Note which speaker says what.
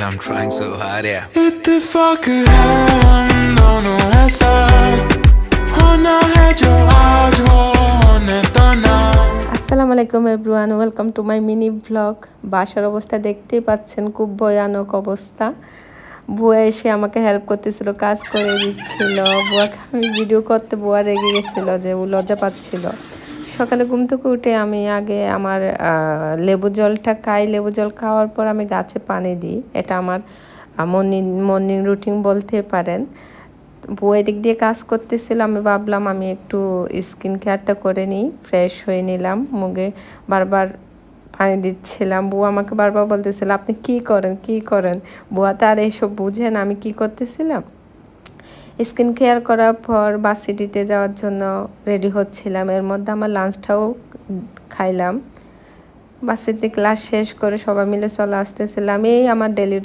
Speaker 1: I'm trying so hard, yeah.
Speaker 2: इत्तेफाक है हम दोनों है साथ होना है जो आज हो होने तो ना।
Speaker 3: আসসালামু আলাইকুম everyone, welcome to my mini blog. বাসার অবস্থা দেখতেই পাচ্ছেন, খুব ভয়ানক অবস্থা। বুয়া এসে আমাকে হেল্প করতেছিল, কাজ করে দিচ্ছিল। বুয়াকে আমি ভিডিও করতে বুয়া রেগে গেছিলো, যে ও লজ্জা পাচ্ছিল। সকালে ঘুম থেকে উঠে আমি আগে আমার লেবু জলটা খাই। লেবু জল খাওয়ার পর আমি গাছে পানি দিই। এটা আমার মর্নিং রুটিন বলতে পারেন। বউ এদিক দিয়ে কাজ করতেছিল, আমি ভাবলাম আমি একটু স্কিন কেয়ারটা করে নিই, ফ্রেশ হয়ে নিলাম। মুখে বারবার পানি দিচ্ছিলাম। বউ আমাকে বারবার বলতেছিল আপনি কি করেন। বুয়া তো আর এইসব বুঝেন আমি কি করতেছিলাম। স্কিন কেয়ার করার পর ভার্সিটিতে যাওয়ার জন্য রেডি হচ্ছিলাম। এর মধ্যে আমার লাঞ্চটাও খাইলাম। ভার্সিটি ক্লাস শেষ করে সবাই মিলে চলে আসতেছিলাম। এই আমার ডেলি